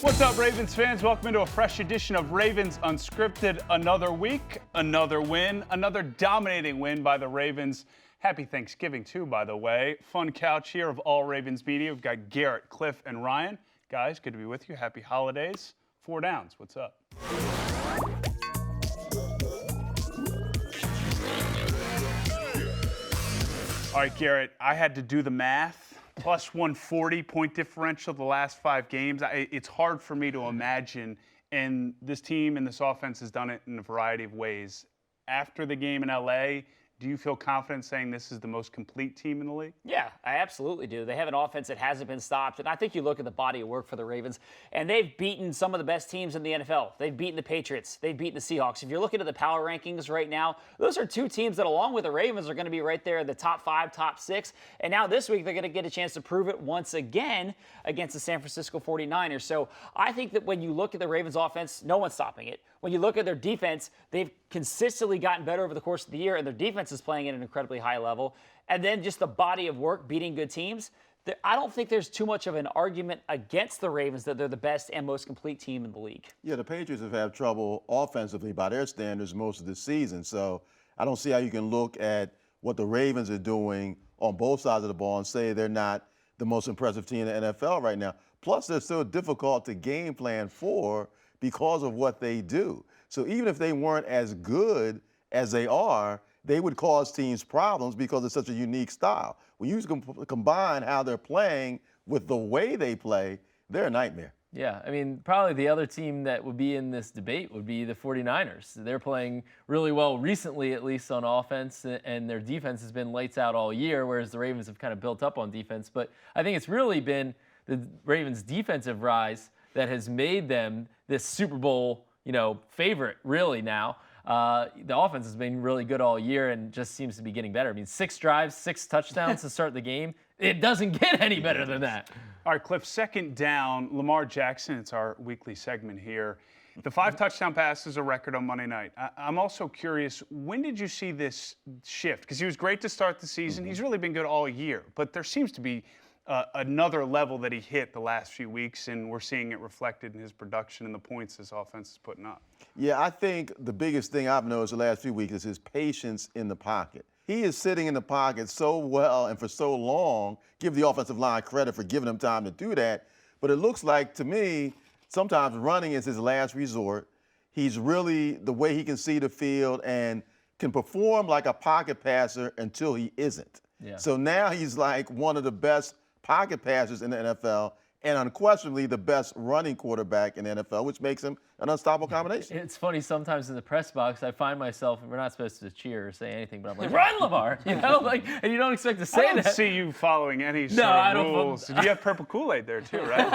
What's up, Ravens fans? Welcome into a fresh edition of Ravens Unscripted. Another week, another win, another dominating win by the Ravens. Happy Thanksgiving, too, by the way. Fun couch here of all Ravens media. We've got Garrett, Cliff, and Ryan. Guys, good to be with you. Happy holidays. 4 downs. What's up? All right, Garrett, I had to do the math. Plus 140 point differential the last 5 games. It's hard for me to imagine, and this team and this offense has done it in a variety of ways. After the game in LA, do you feel confident saying this is the most complete team in the league? Yeah, I absolutely do. They have an offense that hasn't been stopped, and I think you look at the body of work for the Ravens, and they've beaten some of the best teams in the NFL. They've beaten the Patriots. They've beaten the Seahawks. If you're looking at the power rankings right now, those are 2 teams that, along with the Ravens, are going to be right there in the top 5, top 6. And now this week, they're going to get a chance to prove it once again against the San Francisco 49ers. So I think that when you look at the Ravens offense, no one's stopping it. When you look at their defense, they've consistently gotten better over the course of the year, and their defense is playing at an incredibly high level. And then just the body of work, beating good teams. I don't think there's too much of an argument against the Ravens that they're the best and most complete team in the league. Yeah, the Patriots have had trouble offensively by their standards most of the season. So I don't see how you can look at what the Ravens are doing on both sides of the ball and say they're not the most impressive team in the NFL right now. Plus, they're still difficult to game plan for because of what they do. So even if they weren't as good as they are, they would cause teams problems because it's such a unique style. When you combine how they're playing with the way they play, they're a nightmare. Yeah, I mean, probably the other team that would be in this debate would be the 49ers. They're playing really well recently, at least on offense, and their defense has been lights out all year, whereas the Ravens have kind of built up on defense. But I think it's really been the Ravens' defensive rise that has made them this Super Bowl, favorite really now. The offense has been really good all year and just seems to be getting better. I mean, 6 drives, 6 touchdowns to start the game. It doesn't get any better than that. All right, Cliff, second down, Lamar Jackson. It's our weekly segment here. The 5 touchdown pass is a record on Monday night. I'm also curious, when did you see this shift? Because he was great to start the season. He's really been good all year. But there seems to be another level that he hit the last few weeks, and we're seeing it reflected in his production and the points his offense is putting up. Yeah, I think the biggest thing I've noticed the last few weeks is his patience in the pocket. He is sitting in the pocket so well and for so long. Give the offensive line credit for giving him time to do that. But it looks like, to me, sometimes running is his last resort. He's really the way he can see the field and can perform like a pocket passer until he isn't. Yeah. So now he's like one of the best pocket passers in the NFL and unquestionably the best running quarterback in the NFL, which makes him an unstoppable combination. It's funny, sometimes in the press box, I find myself, and we're not supposed to cheer or say anything, but I'm like, run, Lamar! And you don't expect to say that. I don't see you following any sort of rules. You have purple Kool-Aid there too, right?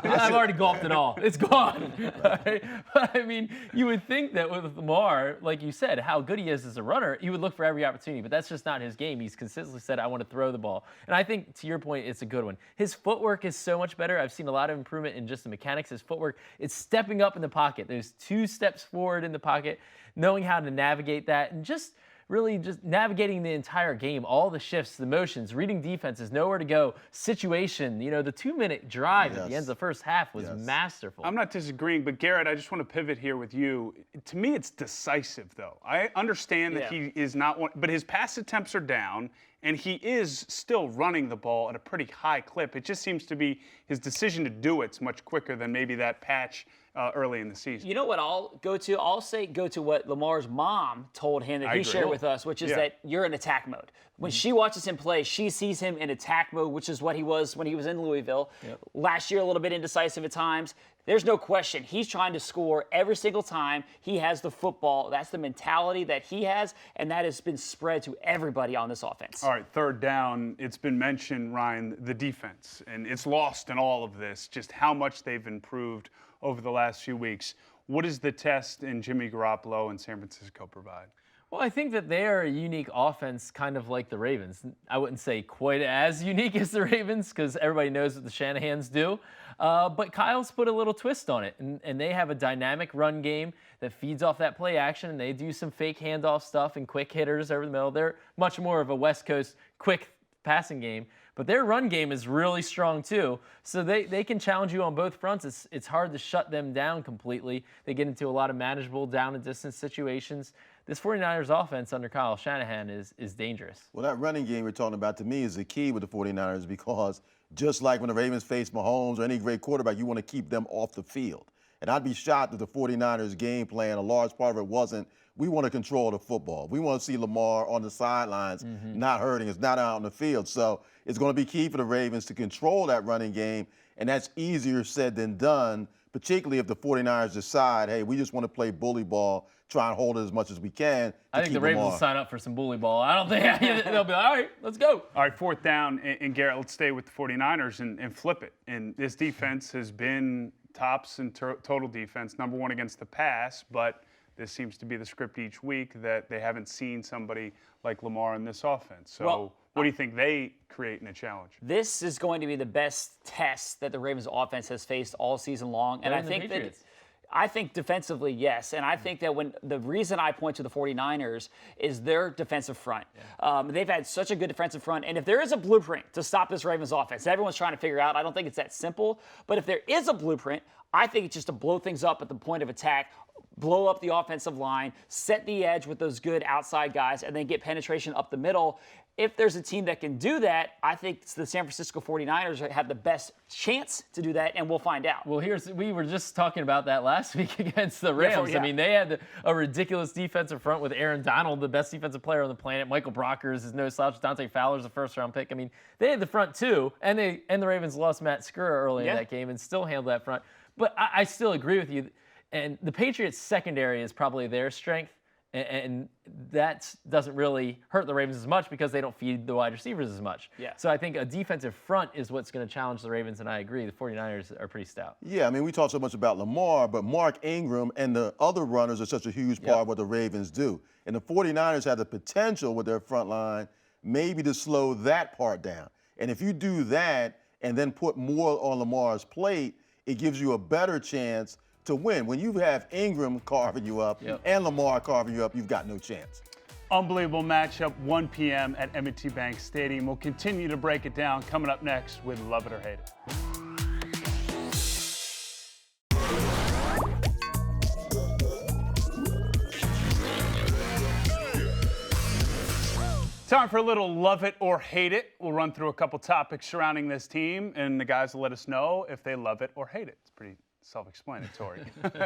I've already gulped it all. It's gone. Right? But I mean, you would think that with Lamar, like you said, how good he is as a runner, he would look for every opportunity, but that's just not his game. He's consistently said, I want to throw the ball. And I think, to your point, it's a good one. His footwork is so much better. I've seen a lot of improvement in just the mechanics. His footwork, it's stepping up in the pocket. There's 2 steps forward in the pocket, knowing how to navigate that, and just really just navigating the entire game, all the shifts, the motions, reading defenses, nowhere to go, situation. The 2-minute drive at the end of the first half was masterful. I'm not disagreeing, but Garrett, I just want to pivot here with you. To me, it's decisive, though. I understand that he is not one, but his pass attempts are down, and he is still running the ball at a pretty high clip. It just seems to be his decision to do it's much quicker than maybe that patch early in the season. You know what I'll go to? I'll go to what Lamar's mom told him that he shared with us, which is that you're in attack mode. When she watches him play, she sees him in attack mode, which is what he was when he was in Louisville. Last year, a little bit indecisive at times. There's no question. He's trying to score every single time he has the football. That's the mentality that he has, and that has been spread to everybody on this offense. All right, third down. It's been mentioned, Ryan, the defense, and it's lost in all of this, just how much they've improved over the last few weeks. What does the test in Jimmy Garoppolo and San Francisco provide? Well, I think that they are a unique offense, kind of like the Ravens. I wouldn't say quite as unique as the Ravens because everybody knows what the Shanahans do. But Kyle's put a little twist on it, and they have a dynamic run game that feeds off that play action, and they do some fake handoff stuff and quick hitters over the middle. They're much more of a West Coast quick passing game. But their run game is really strong too. So they can challenge you on both fronts. It's hard to shut them down completely. They get into a lot of manageable down and distance situations. This 49ers offense under Kyle Shanahan is dangerous. Well, that running game we're talking about, to me, is the key with the 49ers, because just like when the Ravens face Mahomes or any great quarterback, you want to keep them off the field. And I'd be shocked if the 49ers game plan, a large part of it wasn't, we want to control the football. We want to see Lamar on the sidelines, not hurting us, not out on the field. So it's going to be key for the Ravens to control that running game, and that's easier said than done, particularly if the 49ers decide, hey, we just want to play bully ball, try and hold it as much as we can. I think the Ravens will sign up for some bully ball. I don't think they'll be like, all right, let's go. All right, fourth down, and Garrett, let's stay with the 49ers and flip it. And this defense has been tops in total defense, number one against the pass, but this seems to be the script each week that they haven't seen somebody like Lamar in this offense. So what do you think they create in a challenge? This is going to be the best test that the Ravens offense has faced all season long. And I think defensively, yes. And I think that the reason I point to the 49ers is their defensive front. Yeah. They've had such a good defensive front. And if there is a blueprint to stop this Ravens offense, everyone's trying to figure out, I don't think it's that simple. But if there is a blueprint, I think it's just to blow things up at the point of attack, blow up the offensive line, set the edge with those good outside guys, and then get penetration up the middle. If there's a team that can do that, I think the San Francisco 49ers have the best chance to do that, and we'll find out. Well, we were just talking about that last week against the Rams. Yeah. I mean, they had a ridiculous defensive front with Aaron Donald, the best defensive player on the planet. Michael Brockers is no slouch. Dante Fowler's a first-round pick. I mean, they had the front too, and the Ravens lost Matt Skura early in that game and still handled that front. But I still agree with you. And the Patriots' secondary is probably their strength, and that doesn't really hurt the Ravens as much because they don't feed the wide receivers as much. Yeah. So I think a defensive front is what's going to challenge the Ravens, and I agree. The 49ers are pretty stout. Yeah, I mean, we talk so much about Lamar, but Mark Ingram and the other runners are such a huge part of what the Ravens do. And the 49ers have the potential with their front line maybe to slow that part down. And if you do that and then put more on Lamar's plate, it gives you a better chance to win. When you have Ingram carving you up and Lamar carving you up, you've got no chance. Unbelievable matchup, 1 p.m. at M&T Bank Stadium. We'll continue to break it down coming up next with Love It or Hate It. Time for a little Love It or Hate It. We'll run through a couple topics surrounding this team, and the guys will let us know if they love it or hate it. It's pretty self-explanatory,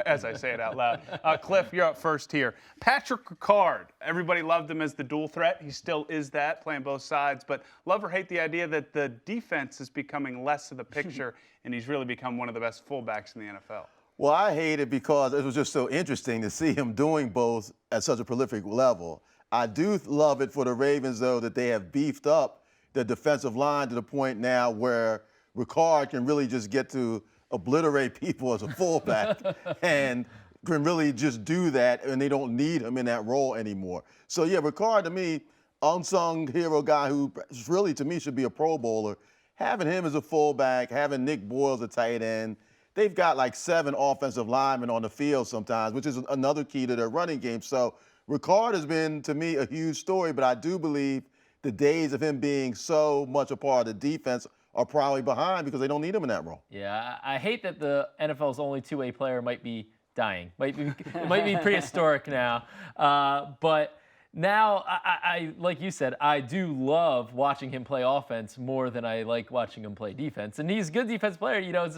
as I say it out loud. Cliff, you're up first here. Patrick Ricard. Everybody loved him as the dual threat. He still is that, playing both sides. But love or hate the idea that the defense is becoming less of the picture, and he's really become one of the best fullbacks in the NFL. Well, I hate it because it was just so interesting to see him doing both at such a prolific level. I do love it for the Ravens, though, that they have beefed up the defensive line to the point now where Ricard can really just get to obliterate people as a fullback and can really just do that, and they don't need him in that role anymore. So, yeah, Ricard, to me, unsung hero guy who really, to me, should be a Pro Bowler. Having him as a fullback, having Nick Boyle as a tight end, they've got like 7 offensive linemen on the field sometimes, which is another key to their running game. So Ricard has been, to me, a huge story, but I do believe the days of him being so much a part of the defense are probably behind because they don't need him in that role. Yeah, I hate that the NFL's only two-way player might be dying. It might be prehistoric now. But now, I like you said, I do love watching him play offense more than I like watching him play defense. And he's a good defense player. You know,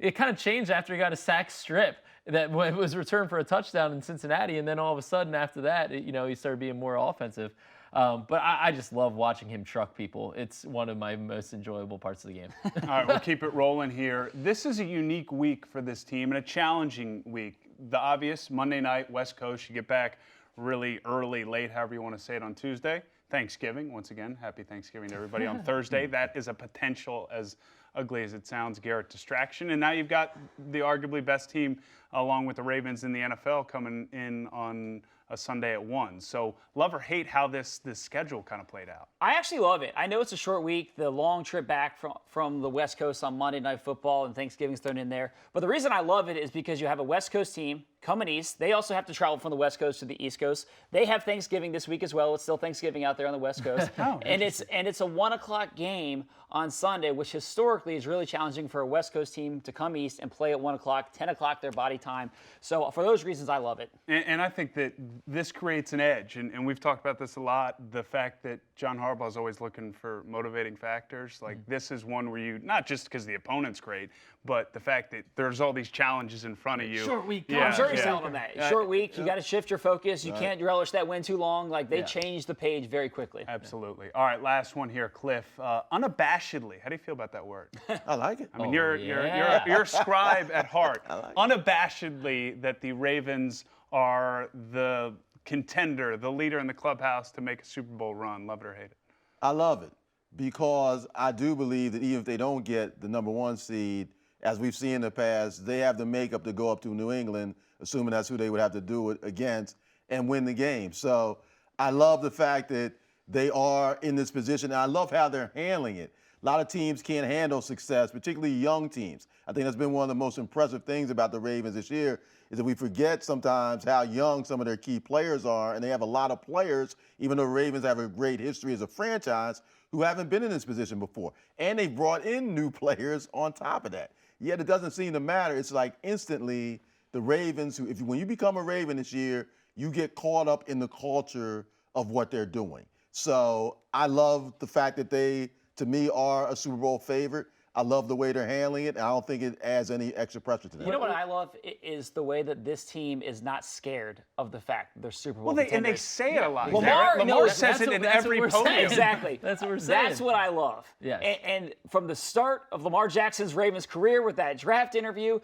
it kind of changed after he got a sack strip that was returned for a touchdown in Cincinnati. And then all of a sudden after that, he started being more offensive. But I just love watching him truck people. It's one of my most enjoyable parts of the game. All right, we'll keep it rolling here. This is a unique week for this team and a challenging week. The obvious, Monday night, West Coast, you get back really early, late, however you want to say it, on Tuesday. Thanksgiving, once again, happy Thanksgiving to everybody on Thursday. That is a potential, as ugly as it sounds, Garrett, distraction. And now you've got the arguably best team, along with the Ravens in the NFL, coming in on a Sunday at 1. So love or hate how this schedule kind of played out. I actually love it. I know it's a short week, the long trip back from the West Coast on Monday Night Football, and Thanksgiving's thrown in there. But the reason I love it is because you have a West Coast team coming east. They also have to travel from the West Coast to the East Coast. They have Thanksgiving this week as well. It's still Thanksgiving out there on the West Coast. And it's a 1 o'clock game on Sunday, which historically is really challenging for a West Coast team to come east and play at 1 o'clock, 10 o'clock their body time. So for those reasons, I love it. And I think that this creates an edge, and we've talked about this a lot, the fact that John Harbaugh is always looking for motivating factors. Like, this is one where you, not just because the opponent's great, but the fact that there's all these challenges in front of you. Short week. I'm sure he's telling them that. Short week, you got to shift your focus. You can't relish that win too long. Like, they changed the page very quickly. Absolutely. All right, last one here, Cliff. Unabashedly, how do you feel about that word? I like it. I mean, you're a scribe at heart. Unabashedly that the Ravens are the contender, the leader in the clubhouse to make a Super Bowl run. Love it or hate it? I love it because I do believe that even if they don't get the number 1 seed, as we've seen in the past, they have the makeup to go up to New England, assuming that's who they would have to do it against, and win the game. So I love the fact that they are in this position, and I love how they're handling it. A lot of teams can't handle success, particularly young teams. I think that's been one of the most impressive things about the Ravens this year is that we forget sometimes how young some of their key players are, and they have a lot of players, even though the Ravens have a great history as a franchise, who haven't been in this position before. And they've brought in new players on top of that. Yet it doesn't seem to matter. It's like instantly the Ravens, when you become a Raven this year, you get caught up in the culture of what they're doing. So I love the fact that they, to me, are a Super Bowl favorite. I love the way they're handling it. I don't think it adds any extra pressure to them. You know what I love is the way that this team is not scared of the fact that they're Super Bowl Well, and they contenders. say it a lot. Lamar Lamar knows says it in that's every what we're podium. saying. Exactly. That's what we're saying. That's what I love. Yes. And from the start of Lamar Jackson's Ravens career with that draft interview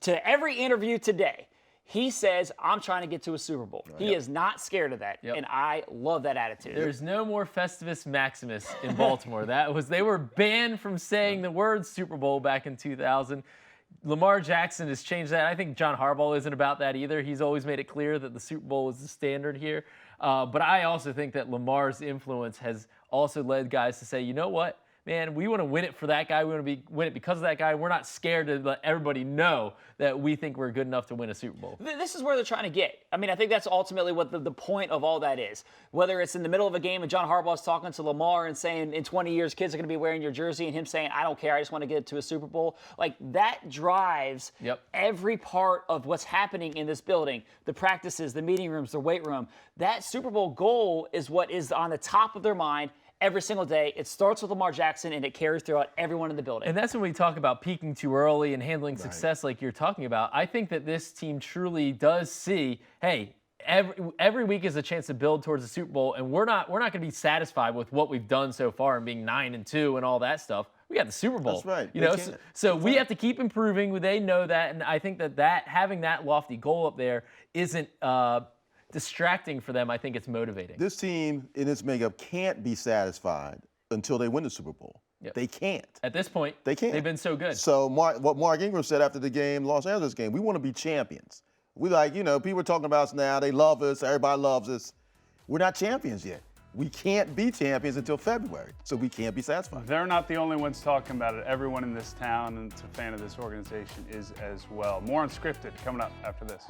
to every interview today, he says, I'm trying to get to a Super Bowl. He is not scared of that, and I love that attitude. There's no more Festivus Maximus in Baltimore. They were banned from saying the word Super Bowl back in 2000. Lamar Jackson has changed that. I think John Harbaugh isn't about that either. He's always made it clear that the Super Bowl is the standard here. But I also think that Lamar's influence has also led guys to say, you know what? Man, we want to win it for that guy. We want to win it because of that guy. We're not scared to let everybody know that we think we're good enough to win a Super Bowl. This is where they're trying to get. I mean, I think that's ultimately what the point of all that is. Whether it's in the middle of a game and John Harbaugh's talking to Lamar and saying in 20 years kids are going to be wearing your jersey and him saying, I don't care, I just want to get to a Super Bowl. Like, that drives every part of what's happening in this building. The practices, the meeting rooms, the weight room. That Super Bowl goal is what is on the top of their mind every single day. It starts with Lamar Jackson, and it carries throughout everyone in the building. And that's when we talk about peaking too early and handling success like you're talking about. I think that this team truly does see, hey, every week is a chance to build towards the Super Bowl, and we're not going to be satisfied with what we've done so far and being 9-2 and all that stuff. We got the Super Bowl. That's right. You know, so we have to keep improving. They know that, and I think that having that lofty goal up there isn't distracting for them. I think it's motivating. This team in its makeup can't be satisfied until they win the Super Bowl. They can't. At this point, they can't. They've been so good. So what Mark Ingram said after the game, Los Angeles game, we want to be champions. We people are talking about us now. They love us. Everybody loves us. We're not champions yet. We can't be champions until February, so we can't be satisfied. They're not the only ones talking about it. Everyone in this town and that's a fan of this organization is as well. More Unscripted coming up after this.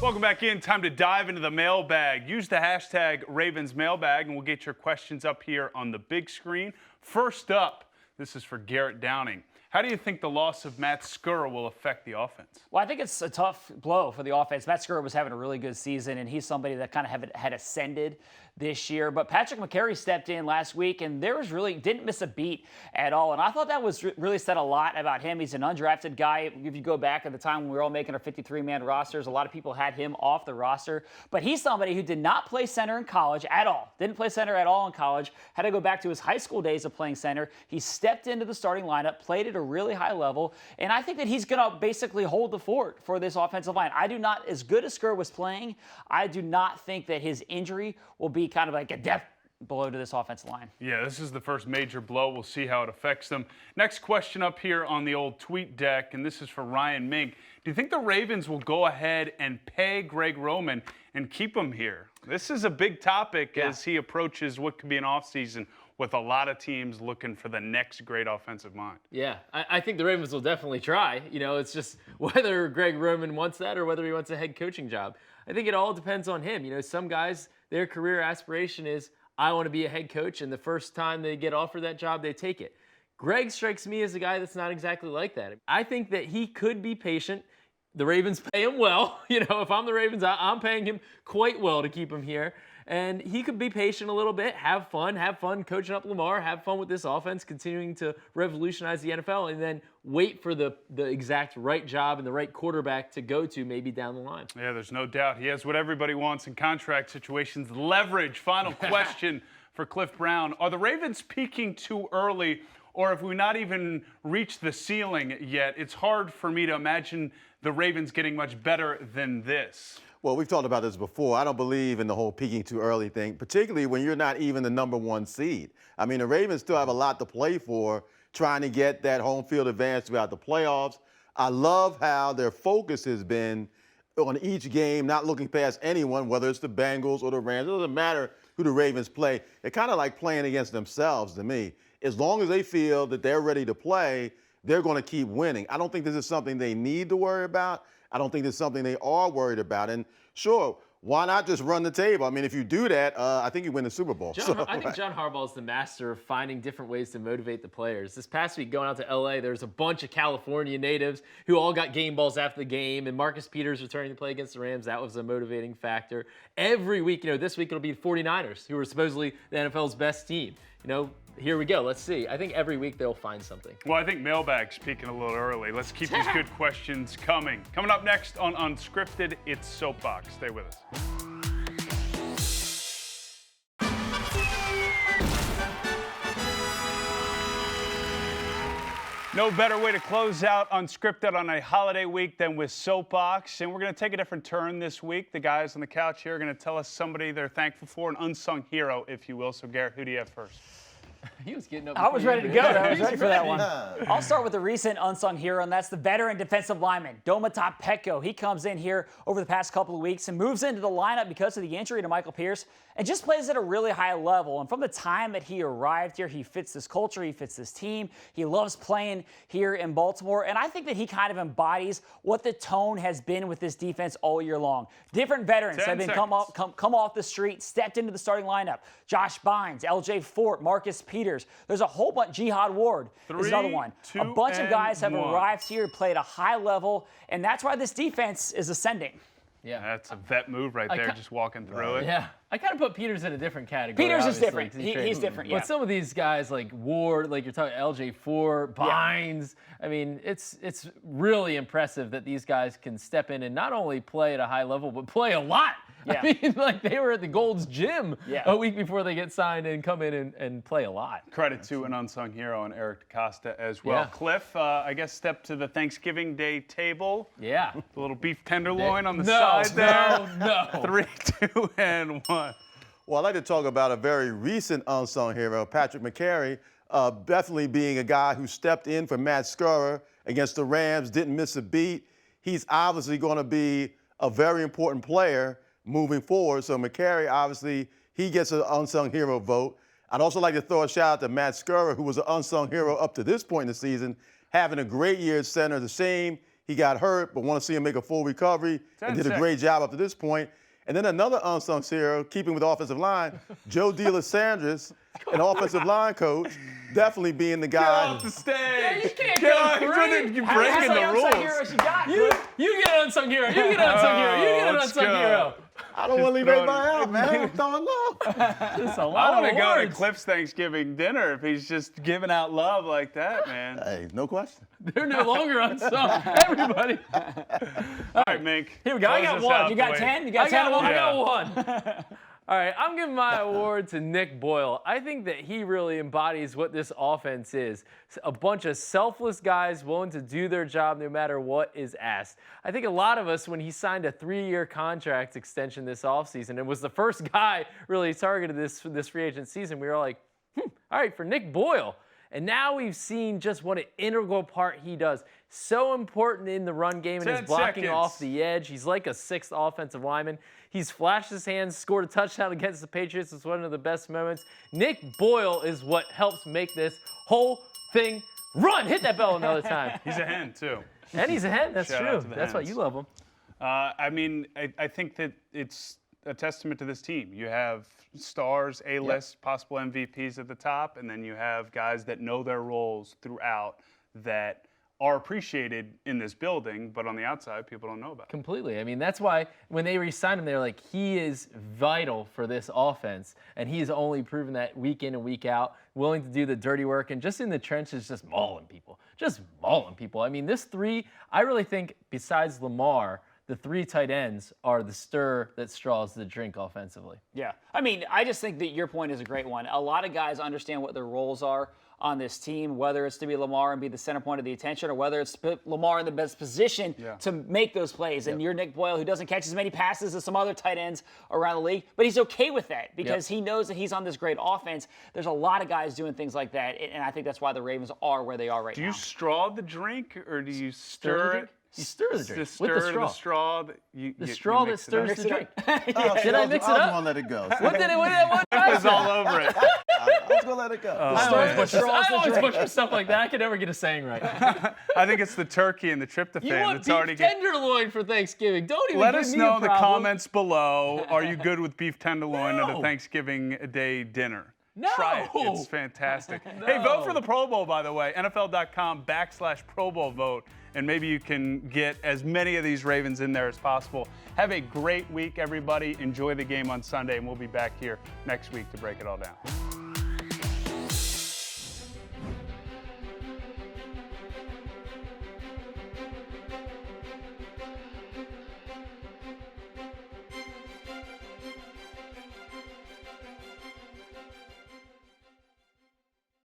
Welcome back in. Time to dive into the mailbag. Use the hashtag #RavensMailbag and we'll get your questions up here on the big screen. First up, this is for Garrett Downing. How do you think the loss of Matt Skura will affect the offense? Well, I think it's a tough blow for the offense. Matt Skura was having a really good season, and he's somebody that kind of had ascended this year. But Patrick McCary stepped in last week, and didn't miss a beat at all. And I thought that was really said a lot about him. He's an undrafted guy. If you go back at the time when we were all making our 53-man rosters, a lot of people had him off the roster. But he's somebody who did not play center in college at all. Didn't play center at all in college. Had to go back to his high school days of playing center. He stepped into the starting lineup, played at a really high level, and I think that he's going to basically hold the fort for this offensive line. I do not, as good as Skura was playing, I do not think that his injury will be kind of like a death blow to this offensive line. Yeah, this is the first major blow. We'll see how it affects them. Next question up here on the old tweet deck, and this is for Ryan Mink. Do you think the Ravens will go ahead and pay Greg Roman and keep him here? This is a big topic as he approaches what could be an offseason with a lot of teams looking for the next great offensive mind. Yeah, I think the Ravens will definitely try. You know, it's just whether Greg Roman wants that or whether he wants a head coaching job. I think it all depends on him. You know, some guys, their career aspiration is, I want to be a head coach, and the first time they get offered that job, they take it. Greg strikes me as a guy that's not exactly like that. I think that he could be patient. The Ravens pay him well. You know, if I'm the Ravens, I'm paying him quite well to keep him here. And he could be patient a little bit, have fun coaching up Lamar, have fun with this offense, continuing to revolutionize the NFL, and then wait for the exact right job and the right quarterback to go to maybe down the line. Yeah, there's no doubt. He has what everybody wants in contract situations, leverage. Final question for Cliff Brown. Are the Ravens peaking too early, or have we not even reached the ceiling yet? It's hard for me to imagine the Ravens getting much better than this. Well, we've talked about this before. I don't believe in the whole peaking too early thing, particularly when you're not even the number one seed. I mean, the Ravens still have a lot to play for, trying to get that home field advantage throughout the playoffs. I love how their focus has been on each game, not looking past anyone, whether it's the Bengals or the Rams. It doesn't matter who the Ravens play. They're kind of like playing against themselves to me. As long as they feel that they're ready to play, they're going to keep winning. I don't think this is something they need to worry about. I don't think this is something they are worried about. And sure, why not just run the table? I mean, if you do that, I think you win the Super Bowl. I think John Harbaugh is the master of finding different ways to motivate the players. This past week, going out to L.A., there's a bunch of California natives who all got game balls after the game, and Marcus Peters returning to play against the Rams. That was a motivating factor. Every week, you know, this week it'll be the 49ers, who are supposedly the NFL's best team. You know, here we go. Let's see. I think every week they'll find something. Well, I think Mailbag's peaking a little early. Let's keep these good questions coming. Coming up next on Unscripted, it's Soapbox. Stay with us. No better way to close out Unscripted on a holiday week than with Soapbox. And we're going to take a different turn this week. The guys on the couch here are going to tell us somebody they're thankful for, an unsung hero, if you will. So, Garrett, who do you have first? He was getting up. I was ready to go. I was ready for that one. I'll start with the recent unsung hero, and that's the veteran defensive lineman, Domata Petko. He comes in here over the past couple of weeks and moves into the lineup because of the injury to Michael Pierce and just plays at a really high level. And from the time that he arrived here, he fits this culture, he fits this team. He loves playing here in Baltimore, and I think that he kind of embodies what the tone has been with this defense all year long. Different veterans have been come off the street, stepped into the starting lineup. Josh Bynes, L.J. Fort, Marcus Peters. There's a whole bunch. Jihad Ward is another one. A bunch of guys have arrived here, played a high level, and that's why this defense is ascending. Yeah, that's a vet move right there, just walking through it. Yeah, I kind of put Peters in a different category. Peters is different. He's different, yeah. But some of these guys like Ward, like you're talking L.J. Fort, Bynes, I mean, it's really impressive that these guys can step in and not only play at a high level, but play a lot. Yeah. I mean, like they were at the Gold's Gym a week before they get signed and come in and play a lot. Credit to an unsung hero and Eric DaCosta as well. Yeah. Cliff, I guess step to the Thanksgiving Day table. Yeah. A little beef tenderloin on the side there. No. 3, 2, and 1. Well, I'd like to talk about a very recent unsung hero, Patrick McCary, definitely being a guy who stepped in for Matt Skura against the Rams, didn't miss a beat. He's obviously going to be a very important player moving forward. So McCary, obviously, he gets an unsung hero vote. I'd also like to throw a shout out to Matt Skura, who was an unsung hero up to this point in the season, having a great year at center. It's a shame he got hurt, but want to see him make a full recovery and did a great job up to this point. And then another unsung hero, keeping with offensive line, Joe DeLisandris, an offensive line coach, definitely being the guy. Get off the stage. Yeah, you can't go free. You're breaking the rules. You get an unsung hero. You get an unsung hero. You get an unsung hero. I don't want to leave anybody out, man. I'm throwing love. That's a lot I want of to go to words. Cliff's Thanksgiving dinner if he's just giving out love like that, man. Hey, no question. They're no longer unsung. Everybody. All right, Mink. Here we go. I got one. You got 10? You got 10 of them? I got one. All right, I'm giving my award to Nick Boyle. I think that he really embodies what this offense is. A bunch of selfless guys willing to do their job no matter what is asked. I think a lot of us, when he signed a 3-year contract extension this offseason, and was the first guy really targeted this free agent season, we were like, all right, for Nick Boyle. And now we've seen just what an integral part he does. So important in the run game and his blocking off the edge. He's like a 6th offensive lineman. He's flashed his hands, scored a touchdown against the Patriots. It's one of the best moments. Nick Boyle is what helps make this whole thing run. Hit that bell another time. He's a hen, too. And he's a hen. That's Shout out true. to the That's why hens. you love him. I think that it's a testament to this team. You have stars, A-list, possible MVPs at the top, and then you have guys that know their roles throughout that are appreciated in this building, but on the outside, people don't know about it. Completely. I mean, that's why when they re-signed him, they're like, he is vital for this offense. And he's only proven that week in and week out, willing to do the dirty work and just in the trenches, just mauling people. Just mauling people. I mean, this 3, I really think besides Lamar, the 3 tight ends are the stir that straws the drink offensively. Yeah. I mean, I just think that your point is a great one. A lot of guys understand what their roles are on this team, whether it's to be Lamar and be the center point of the attention, or whether it's to put Lamar in the best position to make those plays. And you're Nick Boyle, who doesn't catch as many passes as some other tight ends around the league, but he's okay with that because he knows that he's on this great offense. There's a lot of guys doing things like that, and I think that's why the Ravens are where they are right now. Do you straw the drink, or do you stir it? You stir the drink To with the stir straw. the straw. The straw that stirs the drink. Did I mix it I was up? going to let it go. What did It was all over it. I was going to let it go. I always butcher stuff like that. I can never get a saying right. I think it's the turkey and the tryptophan You want that's already beef tenderloin for Thanksgiving. Don't even Let give us me know a in the problem. comments below. Are you good with beef tenderloin at a No. Thanksgiving Day dinner? No. Try it. It's fantastic. Hey, vote for the Pro Bowl, by the way. NFL.com/Pro Bowl vote. And maybe you can get as many of these Ravens in there as possible. Have a great week, everybody. Enjoy the game on Sunday, and we'll be back here next week to break it all down.